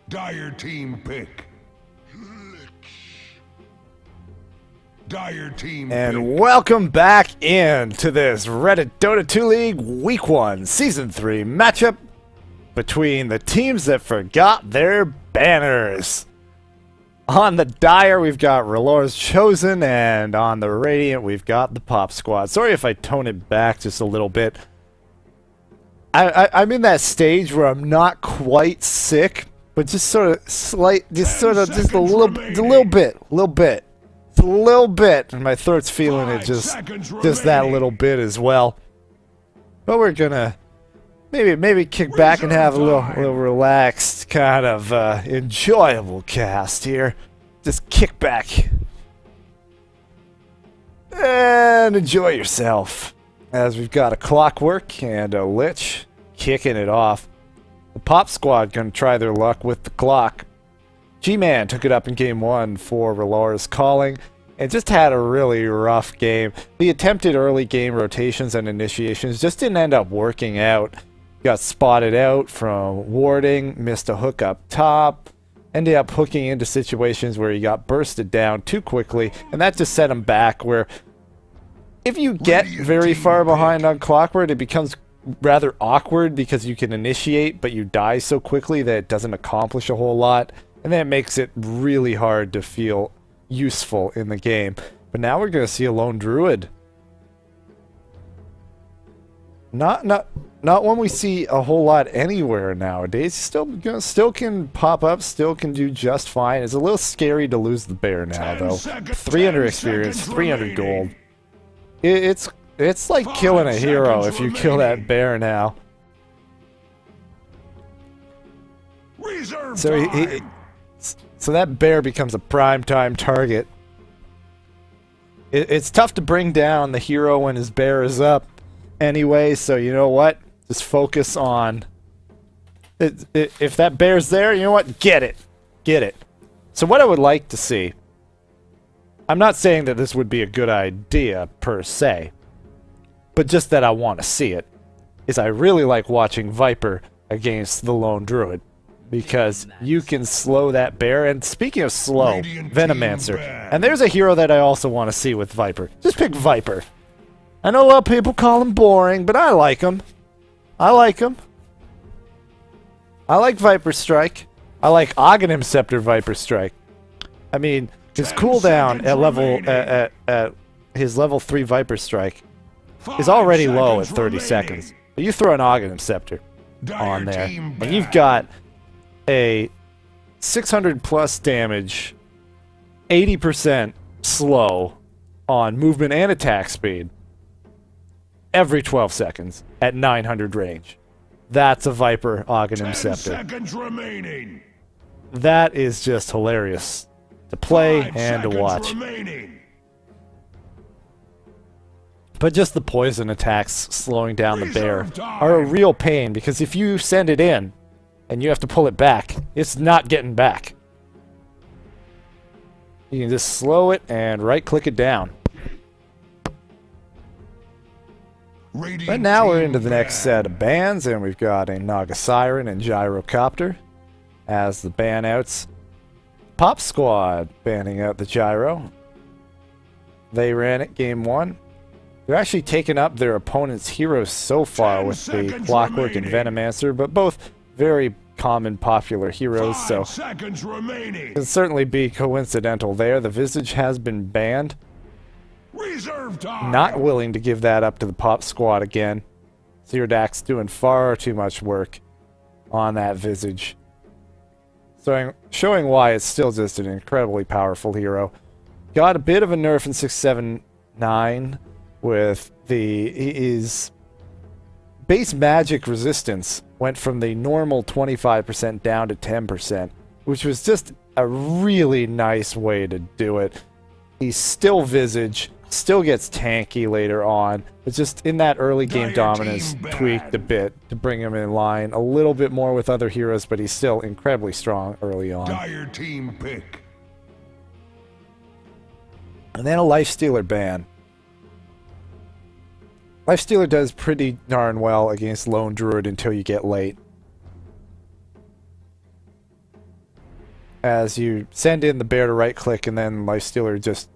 Dire team pick. Dire team And pick. welcome back in to this Reddit Dota 2 League Week 1 Season 3 matchup between the teams that forgot their banners. On the Dire, we've got Relor's Chosen, and on the Radiant, we've got the PopSquad. Sorry if I tone it back just a little bit. I'm in that stage where I'm not quite sick, but just sort of just a little bit, and my throat's feeling it just that little bit as well. But we're gonna maybe kick back and have a little relaxed kind of enjoyable cast here. Just kick back and enjoy yourself, as we've got a Clockwork and a Lich kicking it off. The PopSquad gonna try their luck with the clock. G-Man took it up in game 1 for Relor's Calling and just had a really rough game. The attempted early game rotations and initiations just didn't end up working out. Got spotted out from warding, missed a hook up top, ended up hooking into situations where he got bursted down too quickly, and that just set him back, where if you get very far behind on Clockwork, it becomes rather awkward because you can initiate, but you die so quickly that it doesn't accomplish a whole lot, and that makes it really hard to feel useful in the game. But now we're going to see a lone druid. Not one we see a whole lot anywhere nowadays. Still can pop up, still can do just fine. It's a little scary to lose the bear now, though. 300 experience, 300 gold. It's like killing a hero if you kill that bear now. So that bear becomes a prime-time target. It's tough to bring down the hero when his bear is up anyway, so you know what? Just focus on... if that bear's there, you know what? Get it. Get it. So what I would like to see... I'm not saying that this would be a good idea, per se, but just that I want to see it, is I really like watching Viper against the lone druid, because you can slow that bear. And speaking of slow, Venomancer. And there's a hero that I also want to see with Viper. Just pick Viper. I know a lot of people call him boring, but I like him. I like him. I like Viper Strike. I like Aghanim Scepter Viper Strike. I mean, his cooldown at his level 3 Viper Strike is already low at 30 seconds. But you throw an Aghanim Scepter on there, and you've got a 600 plus damage, 80% slow on movement and attack speed every 12 seconds at 900 range. That's a Viper Aghanim Scepter. That is just hilarious to play and to watch. But just the poison attacks slowing down the bear are a real pain, because if you send it in and you have to pull it back, it's not getting back. You can just slow it and right-click it down. But now we're into the next set of bans, and we've got a Naga Siren and Gyrocopter as the ban outs. PopSquad banning out the Gyro. They ran it game 1. They're actually taking up their opponent's heroes so far with the Clockwork and Venomancer, but both very common, popular heroes, so it can certainly be coincidental there. The Visage has been banned. Not willing to give that up to the PopSquad again. Zerdax doing far too much work on that Visage. So showing why it's still just an incredibly powerful hero. Got a bit of a nerf in 679 with his base magic resistance went from the normal 25% down to 10%, which was just a really nice way to do it. He's still Visage, still gets tanky later on, but just in that early game dominance tweaked a bit to bring him in line a little bit more with other heroes, but he's still incredibly strong early on. Dire team pick. And then a Lifestealer ban. Lifestealer does pretty darn well against Lone Druid until you get late. as you send in the bear to right click, and then Lifestealer just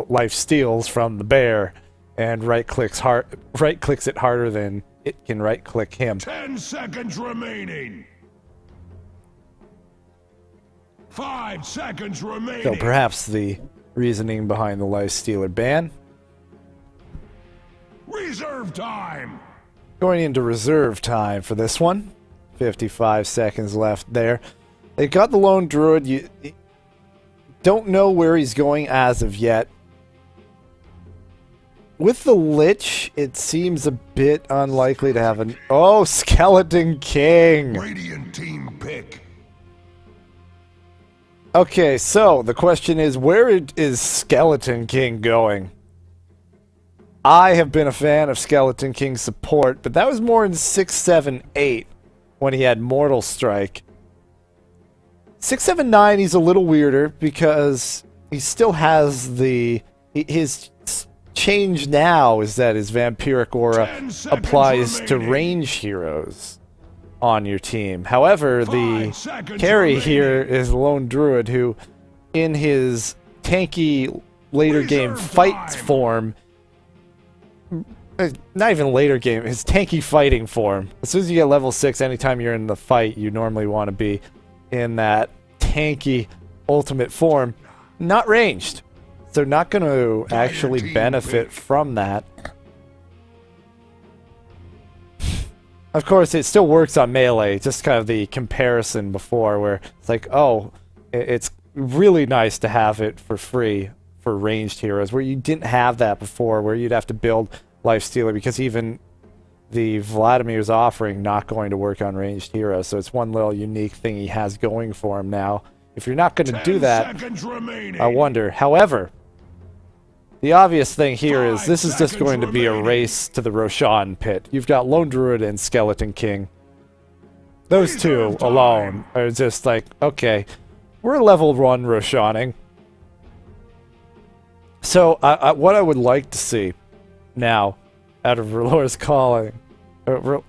life steals from the bear and right clicks it harder than it can right click him. 10 seconds remaining. 5 seconds remaining. So perhaps the reasoning behind the Lifestealer ban. Reserve time. Going into reserve time for this one. 55 seconds left there. They got the Lone Druid. You don't know where he's going as of yet. With the Lich, it seems a bit unlikely to have an... Oh, Skeleton King! Radiant team pick. Okay, so the question is, where is Skeleton King going? I have been a fan of Skeleton King support, but that was more in 6, 7, 8 when he had Mortal Strike. 6, 7, 9, he's a little weirder because he still has the... His change now is that his Vampiric Aura applies to range heroes on your team. However, the carry here is Lone Druid, who in his tanky later game fight form... Not even later game, his tanky fighting form. As soon as you get level 6, anytime you're in the fight, you normally want to be in that tanky ultimate form. Not ranged. So not going to actually benefit from that. Of course, it still works on melee, just kind of the comparison before, where it's like, oh, it's really nice to have it for free for ranged heroes, where you didn't have that before, where you'd have to build Lifestealer, because even the Vladimir's offering not going to work on ranged heroes, so it's one little unique thing he has going for him now. If you're not going to do that, I wonder. However, the obvious thing here is this is just going to be a race to the Roshan pit. You've got Lone Druid and Skeleton King. Those two alone are just like, okay, we're level 1 Roshaning. So, what I would like to see now, out of Relore's Calling,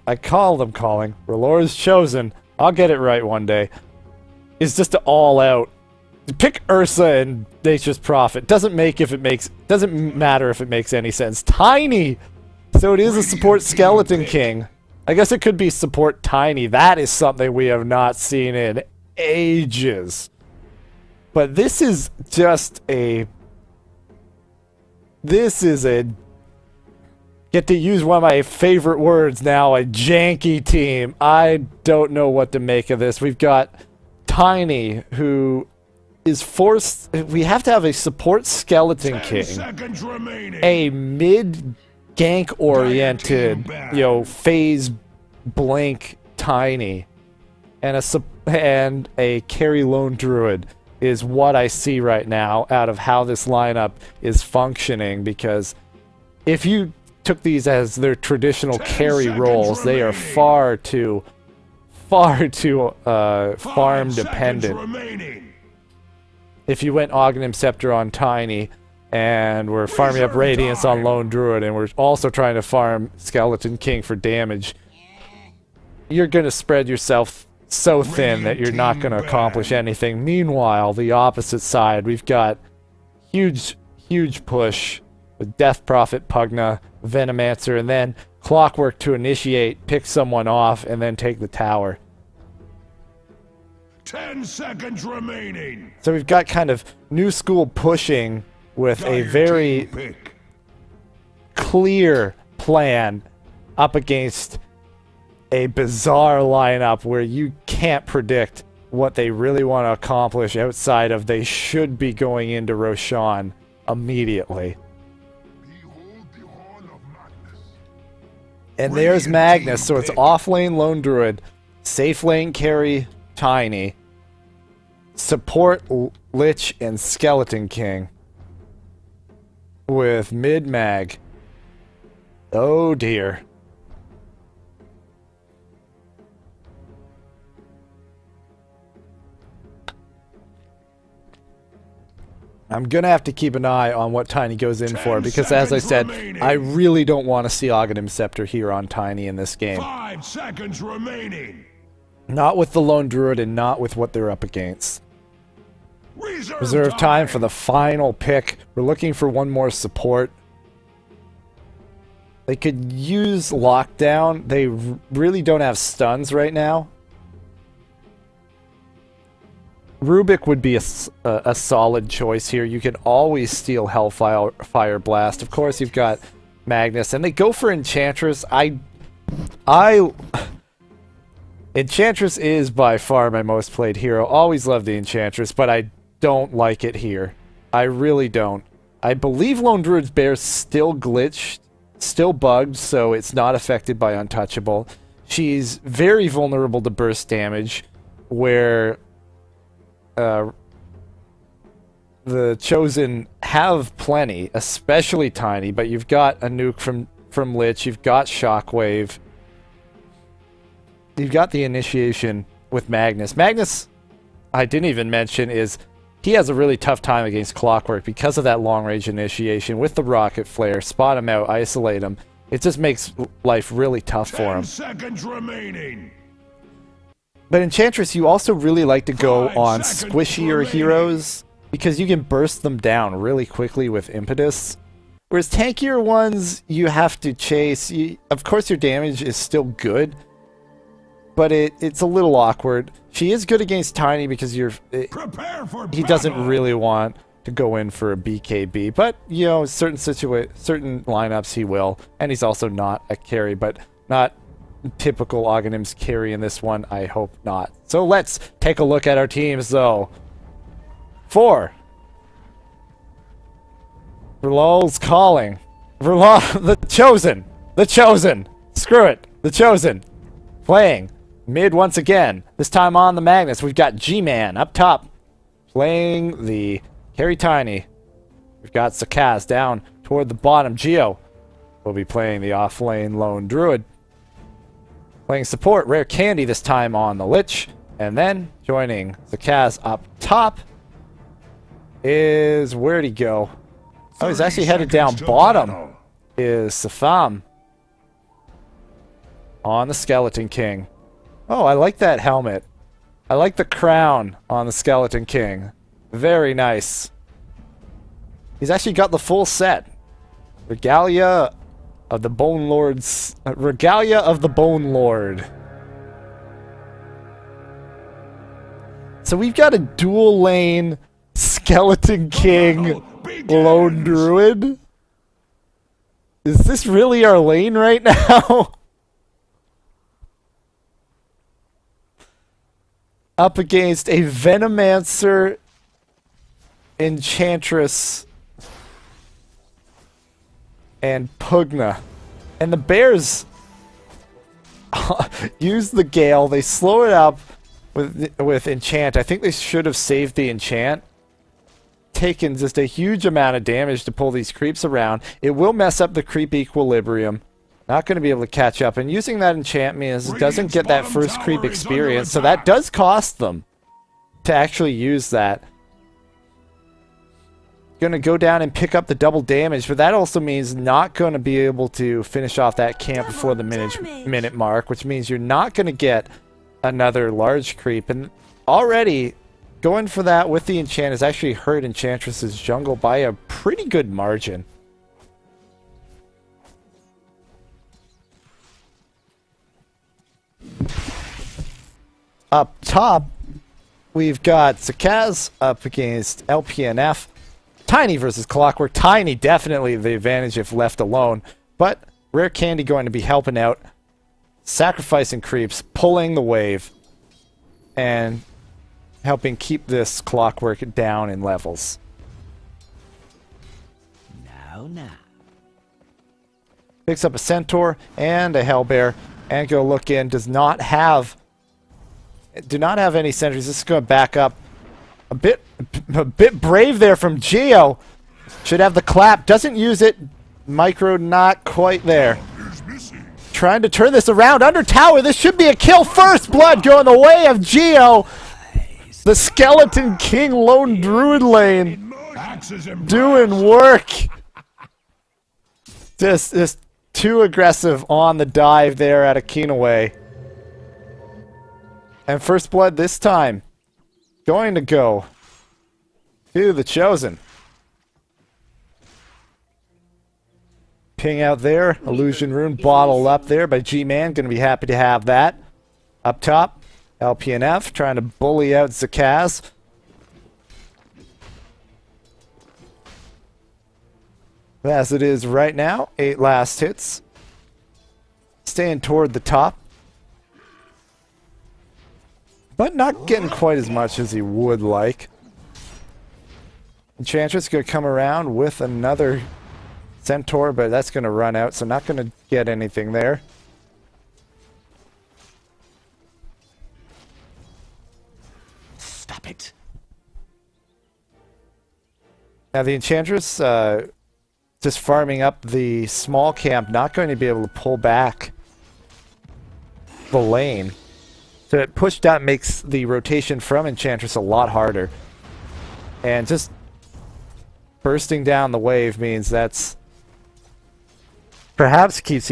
I call them Calling, Relore's Chosen, I'll get it right one day, is just to all out. Pick Ursa and Nature's Prophet. Doesn't matter if it makes any sense. Tiny! So it is a support Skeleton King. I guess it could be support Tiny. That is something we have not seen in ages. But this is just a... This is a... Get to use one of my favorite words now, a janky team. I don't know what to make of this. We've got Tiny, who is forced... We have to have a support Skeleton King, a mid-gank-oriented, phase blank Tiny, and a carry Lone Druid is what I see right now out of how this lineup is functioning, because if you took these as their traditional carry roles, they are far too farm dependent. If you went Ognim Scepter on Tiny, and we're farming up Radiance on Lone Druid, and we're also trying to farm Skeleton King for damage, you're going to spread yourself so thin that you're not going to accomplish anything. Meanwhile, the opposite side, we've got huge push with Death Prophet, Pugna, Venomancer, and then Clockwork to initiate, pick someone off, and then take the tower. 10 seconds remaining. So we've got kind of new school pushing with a very clear plan up against a bizarre lineup where you can't predict what they really want to accomplish outside of they should be going into Roshan immediately. And there's Magnus, so it's off lane Lone Druid, safe lane carry Tiny, support Lich and Skeleton King, with mid mag. Oh dear. I'm gonna have to keep an eye on what Tiny goes in for, because as I said, I really don't want to see Ognim Scepter here on Tiny in this game. 5 seconds remaining. Not with the Lone Druid and not with what they're up against. Reserve time for the final pick. We're looking for one more support. They could use lockdown. They really don't have stuns right now. Rubik would be a solid choice here. You can always steal Hellfire Blast. Of course, you've got Magnus, and they go for Enchantress. Enchantress is by far my most played hero. Always loved the Enchantress, but I don't like it here. I really don't. I believe Lone Druid's Bear's still glitched, still bugged, so it's not affected by Untouchable. She's very vulnerable to burst damage, where the Chosen have plenty, especially Tiny, but you've got a nuke from Lich, you've got Shockwave, you've got the initiation with Magnus. Magnus, I didn't even mention, he has a really tough time against Clockwork because of that long-range initiation with the Rocket Flare. Spot him out, isolate him. It just makes life really tough for him. 10 seconds remaining. But Enchantress, you also really like to go 5 on seconds squishier remaining. heroes because you can burst them down really quickly with Impetus. Whereas tankier ones, you have to chase. Of course, your damage is still good, but it's a little awkward. She is good against Tiny because Prepare for he doesn't battle. really want to go in for a BKB, but you know, certain lineups he will, and he's also not a carry, but not typical Oghanim's carry in this one. I hope not. So let's take a look at our teams, though. 4. Verlol's calling. The Chosen. The Chosen. Screw it. The Chosen. Playing mid once again. This time on the Magnus. We've got G-Man up top. Playing the Carry Tiny. We've got Sakaz down toward the bottom. Geo will be playing the off-lane Lone Druid. Playing support, Rare Candy this time on the Lich. And then joining Sakaz up top is... Where'd he go? Oh, he's actually headed down bottom. Is Safam on the Skeleton King. Oh, I like that helmet. I like the crown on the Skeleton King. Very nice. He's actually got the full set. Regalia of the Bone Lord's... Regalia of the Bone Lord. So we've got a dual lane Skeleton King Lone Druid. Is this really our lane right now? Up against a Venomancer Enchantress and Pugna. And the Bears use the Gale. They slow it up with Enchant. I think they should have saved the Enchant. Taken just a huge amount of damage to pull these creeps around. It will mess up the creep equilibrium. Not going to be able to catch up. And using that enchant means it doesn't get that first creep experience. So that does cost them to actually use that. Going to go down and pick up the double damage. But that also means not going to be able to finish off that camp before the minute mark. Which means you're not going to get another large creep. And already... going for that with the enchant has actually hurt Enchantress's jungle by a pretty good margin. Up top, we've got Sakaz up against LPNF. Tiny versus Clockwork. Tiny definitely the advantage if left alone, but Rare Candy going to be helping out, sacrificing creeps, pulling the wave, and helping keep this Clockwork down in levels. Now. Picks up a Centaur and a Hellbear, and go look in. Do not have any sentries. This is going to back up a bit brave there from Geo. Should have the clap. Doesn't use it. Micro not quite there. Trying to turn this around under tower. This should be a kill. First blood going the way of Geo. The Skeleton King Lone Druid lane doing work. Just too aggressive on the dive there at Akinaway. And first blood this time. Going to go to the Chosen. Ping out there. Illusion Rune bottled up there by G-Man. Going to be happy to have that. Up top, LPNF trying to bully out Zakaz. As it is right now, 8 last hits. Staying toward the top. But not getting quite as much as he would like. Enchantress going to come around with another Centaur, but that's going to run out, so not going to get anything there. Stop it. Now the Enchantress just farming up the small camp, not going to be able to pull back the lane. So it pushed out makes the rotation from Enchantress a lot harder. And just bursting down the wave means that's perhaps keeps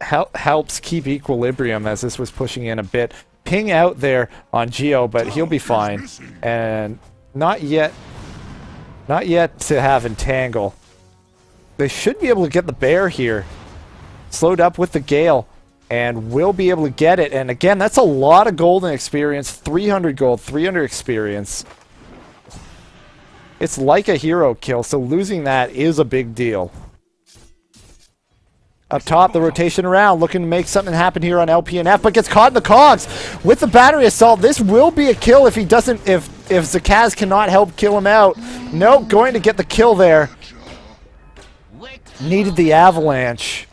helps keep equilibrium, as this was pushing in a bit. Ping out there on Geo, but he'll be fine. And not yet to have Entangle. They should be able to get the bear here. Slowed up with the Gale. And will be able to get it. And again, that's a lot of golden experience. 300 gold, 300 experience. It's like a hero kill, so losing that is a big deal. Up top, the rotation around, looking to make something happen here on LPNF, but gets caught in the cogs. With the battery assault, this will be a kill if he doesn't, if Zakaz cannot help kill him out. Nope, going to get the kill there. Needed the avalanche.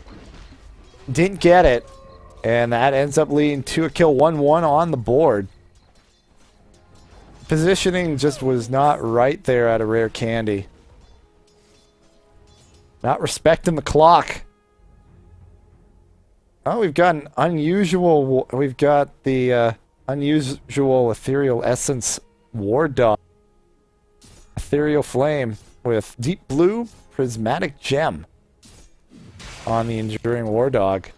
Didn't get it. And that ends up leading to a kill. 1-1 on the board. Positioning just was not right there at a rare candy. Not respecting the clock. Oh, we've got an unusual... We've got the unusual Ethereal Essence War Dog. Ethereal Flame with Deep Blue Prismatic Gem on the Enduring War Dog.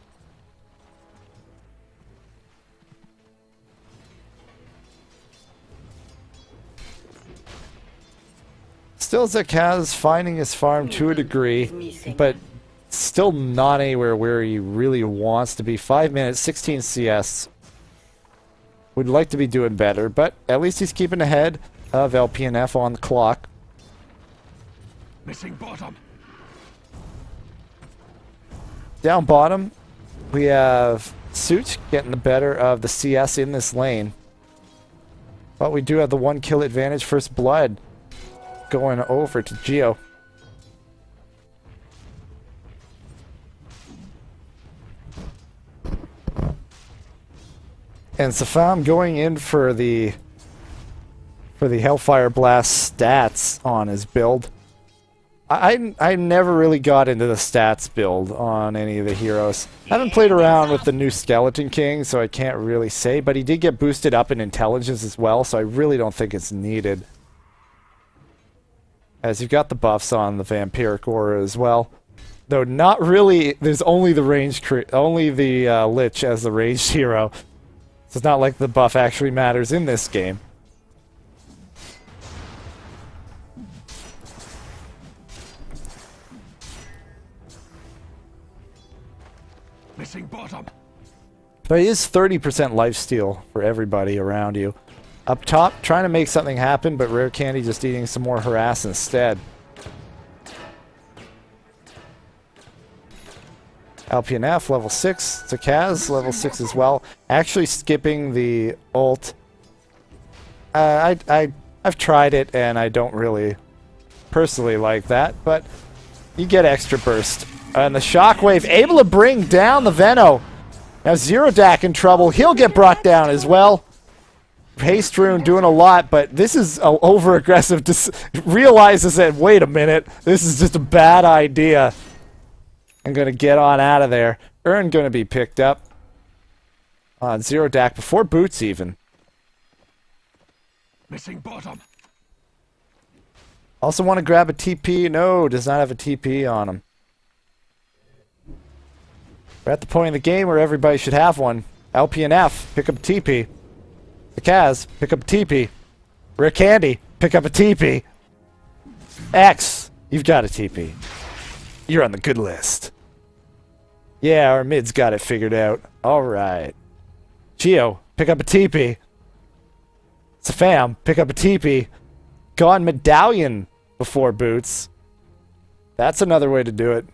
Still Zakaz finding his farm to a degree, but still not anywhere where he really wants to be. 5 minutes, 16 CS. Would like to be doing better, but at least he's keeping ahead of LPNF on the clock. Missing bottom. Down bottom, we have Suit getting the better of the CS in this lane. But we do have the 1 kill advantage. First blood going over to Geo. And Safam going in for the Hellfire Blast stats on his build. I never really got into the stats build on any of the heroes. I haven't played around with the new Skeleton King, so I can't really say, but he did get boosted up in intelligence as well, so I really don't think it's needed. As you've got the buffs on the Vampiric Aura as well. Though not really, there's only the Lich as the ranged hero. So it's not like the buff actually matters in this game. Missing bottom. But it is 30% lifesteal for everybody around you. Up top, trying to make something happen, but Rare Candy just eating some more harass instead. LPNF, level 6. Zakaz, level 6 as well. Actually skipping the ult. I've tried it, and I don't really personally like that, but you get extra burst. And the Shockwave able to bring down the Veno. Now Zero Dak in trouble. He'll get brought down as well. Haste Rune doing a lot, but this is over-aggressive. Realizes that, wait a minute, this is just a bad idea. I'm going to get on out of there. Urn going to be picked up on Zero Dak before Boots even. Missing bottom. Also want to grab a TP. No, does not have a TP on him. We're at the point in the game where everybody should have one. LPNF, pick up TP. The Kaz, pick up a TP. Rare Candy, pick up a TP. X, you've got a TP. You're on the good list. Yeah, our mid's got it figured out. Alright. Geo, pick up a TP. Safam, pick up a TP. Gone Medallion before boots. That's another way to do it.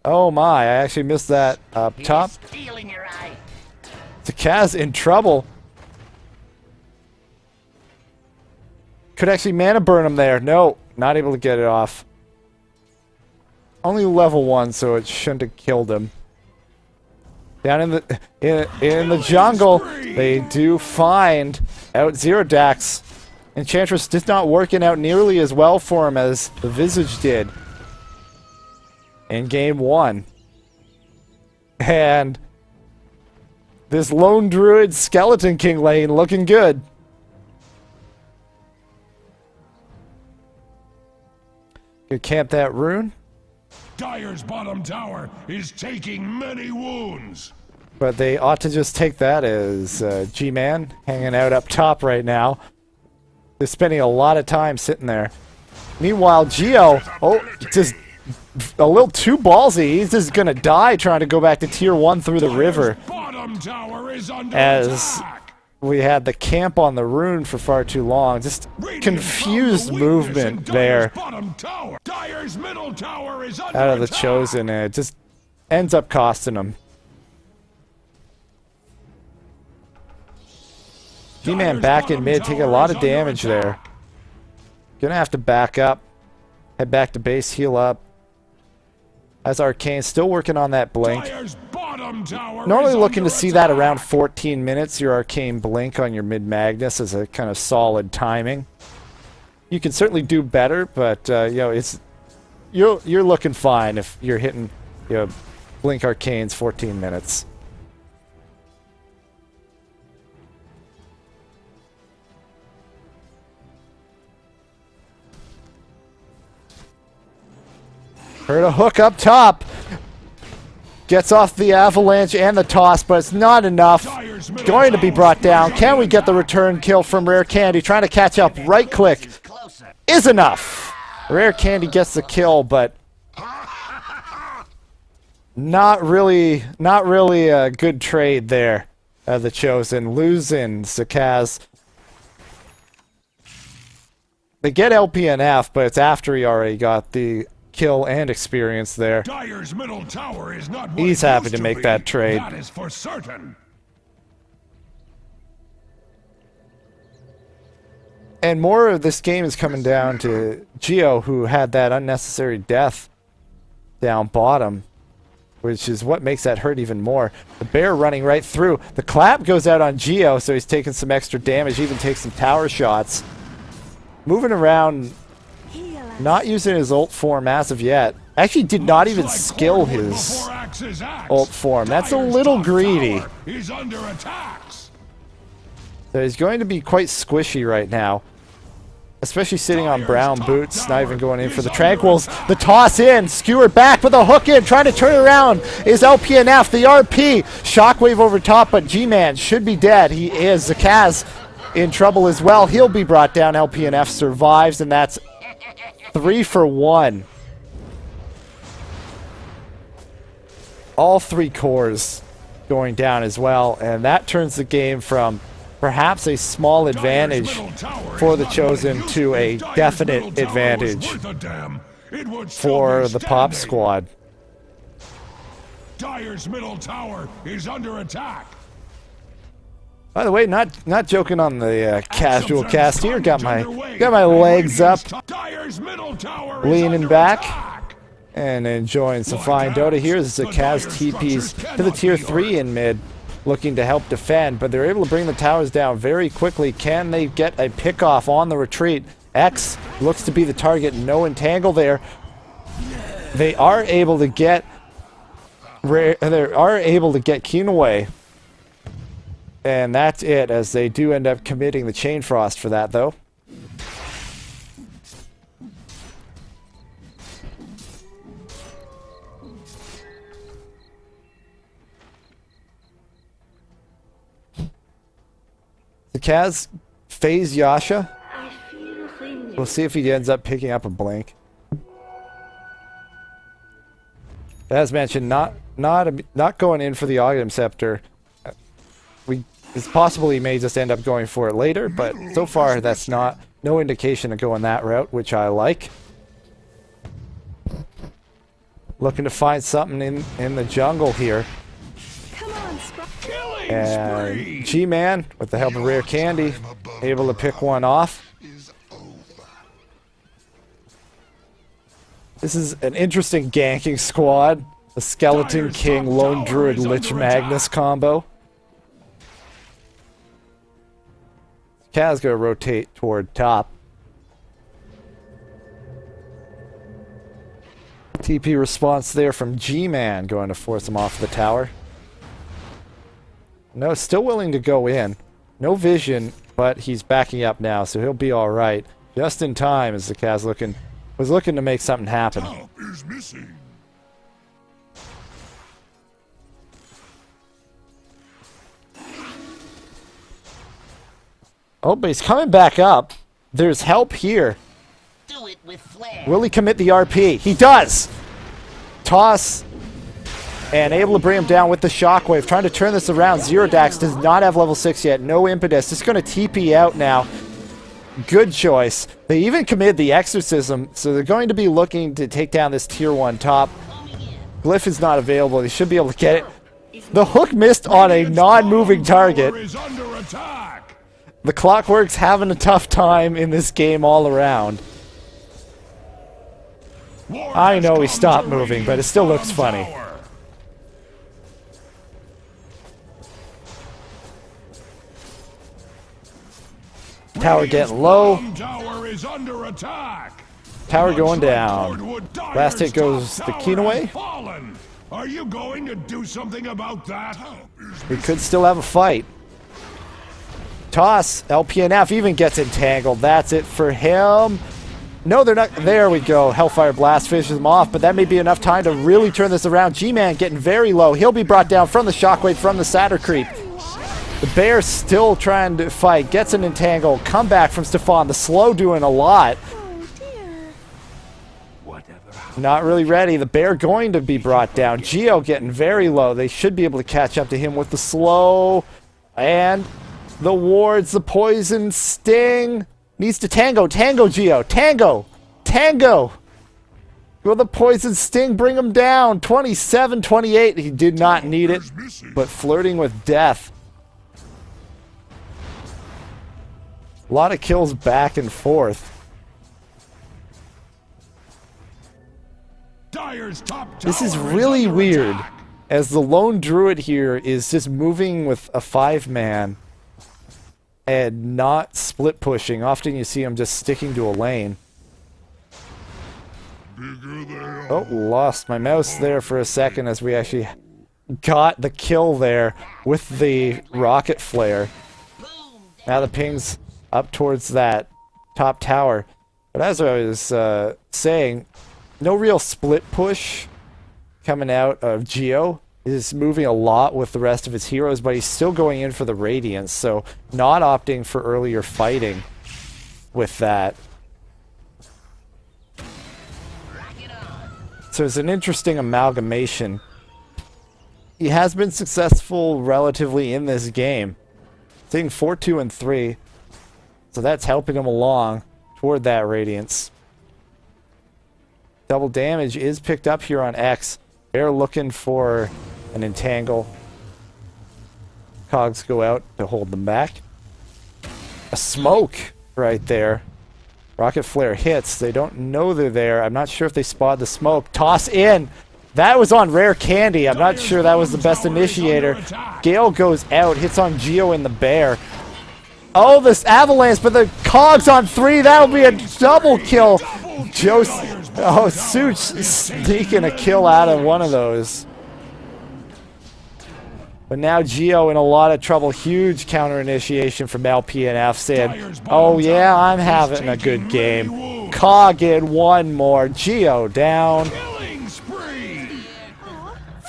Oh my, I actually missed that up top. Kaz in trouble. Could actually mana burn him there. No, not able to get it off. Only level 1, so it shouldn't have killed him. Down in the jungle, they do find out Zero Dax. Enchantress did not working out nearly as well for him as the Visage did in game 1. And this lone druid skeleton king lane looking good. Good camp that rune. Dire's bottom tower is taking many wounds. But they ought to just take that as G-Man hanging out up top right now. They're spending a lot of time sitting there. Meanwhile, Geo, just a little too ballsy. He's just gonna die trying to go back to tier 1 through the river. Bottom tower is under As attack. we had the camp on the rune for far too long. Just confused movement there Dire's middle tower is under out of the attack. Chosen, and it just ends up costing them. G-Man back in mid, taking a lot of damage there. Gonna have to back up. Head back to base, heal up. As Arcane still working on that blink. Normally looking to see that around 14 minutes, your Arcane blink on your mid Magnus as a kind of solid timing. You can certainly do better, but you know, it's you're looking fine if you're hitting, you know, blink Arcanes 14 minutes. Heard a hook up top. Gets off the avalanche and the toss, but it's not enough. Going to be brought down. Can we get the return kill from Rare Candy? Trying to catch up. Right click is enough. Rare Candy gets the kill, but not really a good trade there. The Chosen losing Zakaz. They get LPNF, but it's after he already got the kill and experience there. Dire's middle tower is not what He's it happy used to make be. that trade. That is for certain. And more of this game is coming down to Geo, who had that unnecessary death down bottom, which is what makes that hurt even more. The bear running right through. The clap goes out on Geo, so he's taking some extra damage, even takes some tower shots. Moving around, not using his ult form as of yet. Actually did not even skill his ult form. That's a little greedy. He's under attacks. So he's going to be quite squishy right now. Especially sitting on brown boots, not even going in for the tranquils. The toss in, skewered back with a hook in, trying to turn it around is LPNF, the RP. Shockwave over top, but G-Man should be dead. He is. Zakaz in trouble as well. He'll be brought down. LPNF survives, and that's 3 for 1. All 3 cores going down as well, and that turns the game from perhaps a small advantage for the Chosen to a definite advantage for the PopSquad. Dire's middle tower is under attack. By the way, not joking on the casual cast here. Got my legs up, leaning back, and enjoying some fine Dota here. This is a Kaz TPs to the tier 3 in mid, looking to help defend, but they're able to bring the towers down very quickly. Can they get a pickoff on the retreat? X looks to be the target. No entangle there. They are able to get Keen away. And that's it, as they do end up committing the Chain Frost for that, though. The Kaz phase Yasha. We'll see if he ends up picking up a blink. As mentioned, not going in for the Ogden Scepter. It's possible he may just end up going for it later, but so far that's no indication of going that route, which I like. Looking to find something in the jungle here. And G-Man, with the help of Rare Candy, able to pick one off. This is an interesting ganking squad. The Skeleton King, Lone Druid, Lich Magnus combo. Kaz gonna rotate toward top. TP response there from G-Man, going to force him off the tower. No, still willing to go in. No vision, but he's backing up now, so he'll be alright. Just in time as the Kaz was looking to make something happen. Top is missing. Oh, but he's coming back up. There's help here. Do it with flair. Will he commit the RP? He does! Toss. And able to bring him down with the shockwave. Trying to turn this around. Zero Dax does not have level 6 yet. No impetus. Just going to TP out now. Good choice. They even committed the exorcism, so they're going to be looking to take down this tier 1 top. Glyph is not available. They should be able to get it. The hook missed on a non-moving target. The Clockwork's having a tough time in this game all around. I know he stopped moving, but it still looks funny. Tower getting low. Tower going down. Last hit goes the Keenaway. Are you going to do something about that? We could still have a fight. Toss. LPNF even gets entangled. That's it for him. No, they're not. There we go. Hellfire Blast finishes him off, but that may be enough time to really turn this around. G-Man getting very low. He'll be brought down from the Shockwave, from the Satyr Creep. The Bear still trying to fight. Gets an entangle. Comeback from Stefan. The slow doing a lot. Not really ready. The Bear going to be brought down. Geo getting very low. They should be able to catch up to him with the slow. And the wards, the poison, sting. Needs to tango. Tango, Geo. Tango. Tango. Will the poison sting bring him down? 27, 28. He did not need it, but flirting with death. A lot of kills back and forth. This is really weird, as the lone druid here is just moving with a 5-man and not split pushing. Often you see him just sticking to a lane. Oh, lost my mouse there for a second as we actually got the kill there with the rocket flare. Now the ping's up towards that top tower. But as I was saying, no real split push coming out of Geo. Is moving a lot with the rest of his heroes, but he's still going in for the Radiance, so not opting for earlier fighting with that. So it's an interesting amalgamation. He has been successful relatively in this game. Taking 4-2 and 3. So that's helping him along toward that Radiance. Double damage is picked up here on X. They're looking for an entangle. Cogs go out to hold them back. A smoke right there. Rocket flare hits. They don't know they're there. I'm not sure if they spot the smoke. Toss in. That was on Rare Candy. I'm not sure that was the best initiator. Gale goes out. Hits on Geo and the Bear. Oh, this avalanche, but the Cogs on 3. That'll be a double kill. Such sneaking a kill out of one of those. But now Geo in a lot of trouble. Huge counter initiation from LPNF saying, oh yeah, I'm having a good game. Cog in one more. Geo down.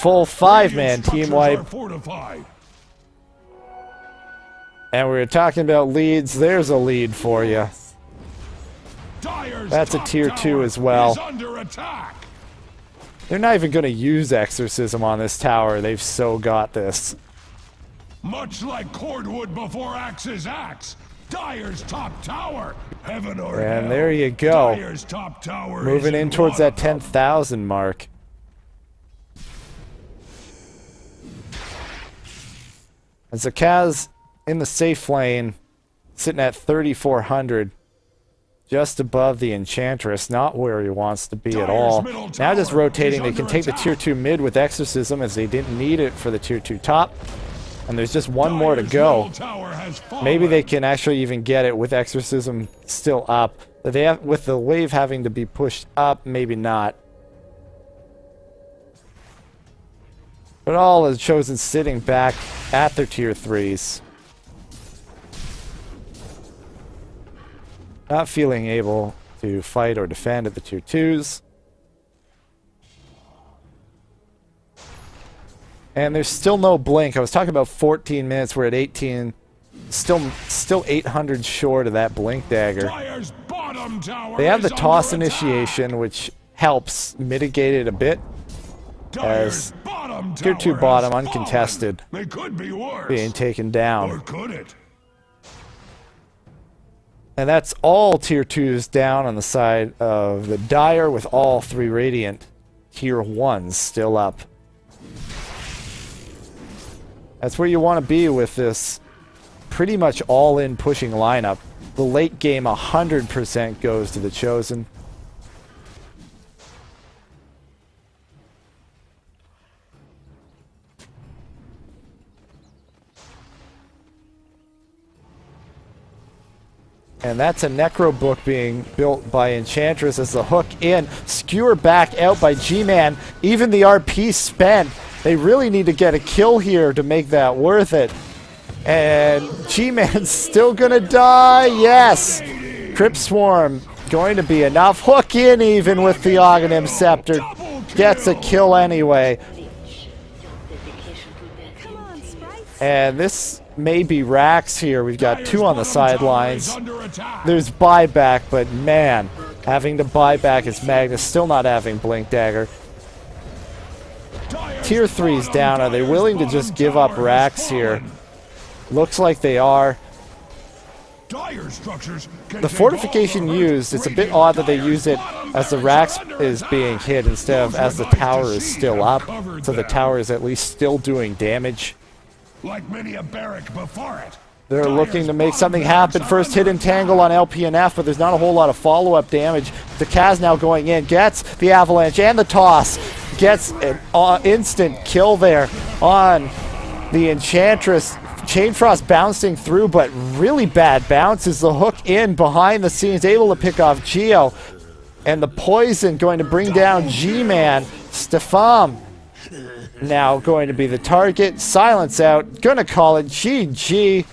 Full 5-man team wipe. And we were talking about leads. There's a lead for you. Dire's That's a top tier 2 tower as well. is under attack. They're not even going to use Exorcism on this tower. They've so got this. Much like cordwood before axe's axe, Dire's top tower, heaven or hell. And there you go. Dire's top tower Moving is in towards that bottom. 10,000 mark. And Zakaz in the safe lane, sitting at 3,400. Just above the Enchantress, not where he wants to be at all. Now just rotating, they can take the tier 2 mid with Exorcism as they didn't need it for the tier 2 top. And there's just one more to go. Maybe they can actually even get it with Exorcism still up. But they have, with the wave having to be pushed up, maybe not. But all is chosen sitting back at their tier 3s. Not feeling able to fight or defend at the tier 2s. And there's still no blink. I was talking about 14 minutes. We're at 18. Still 800 short of that blink dagger. Dire's bottom tower They have the is toss under initiation, which helps mitigate it a bit. Dire's As bottom tier tower 2 bottom has uncontested, fallen. They could be worse. being taken Or down. could it? And that's all tier 2s down on the side of the Dire, with all 3 Radiant tier 1s still up. That's where you want to be with this pretty much all-in pushing lineup. The late game 100% goes to the Chosen. And that's a Necro book being built by Enchantress as the hook in. Skewer back out by G-Man. Even the RP spent. They really need to get a kill here to make that worth it. And G-Man's still gonna die. Yes! Crypt Swarm going to be enough. Hook in even with the Aghanim Scepter. Gets a kill anyway. And this may be Rax here. We've got 2 on the sidelines. There's buyback, but man, having to buy back is Magnus still not having Blink Dagger. Tier 3's down. Are they willing to just give up Rax here? Looks like they are. The fortification used, it's a bit odd that they use it as the Rax is being hit instead of as the tower is still up. So the tower is at least still doing damage. Like many a barrack before it. They're looking to make something happen. First hit entangle on LPNF, but there's not a whole lot of follow-up damage. The Kaz now going in, gets the avalanche and the toss. Gets an instant kill there on the Enchantress. Chainfrost bouncing through, but really bad bounces. The hook in behind the scenes, able to pick off Geo. And the poison going to bring down G-Man. Stefan now going to be the target. Silence out. Gonna call it GG.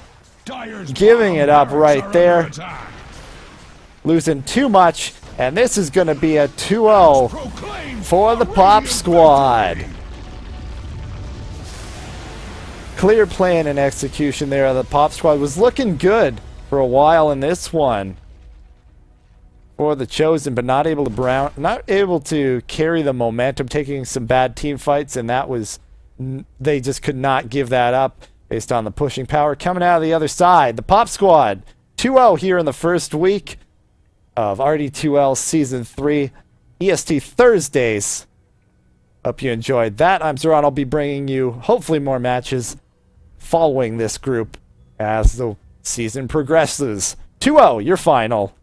Giving it up right there. Losing too much. And this is going to be a 2-0 for the PopSquad. Clear plan and execution there. The PopSquad was looking good for a while in this one for the Chosen, but not able to carry the momentum, taking some bad team fights, and that was, they just could not give that up based on the pushing power coming out of the other side. The PopSquad 2-0 here in the first week of RD2L Season 3 EST Thursdays. Hope you enjoyed that. I'm Zeron. I'll be bringing you hopefully more matches following this group as the season progresses. 2-0, your final.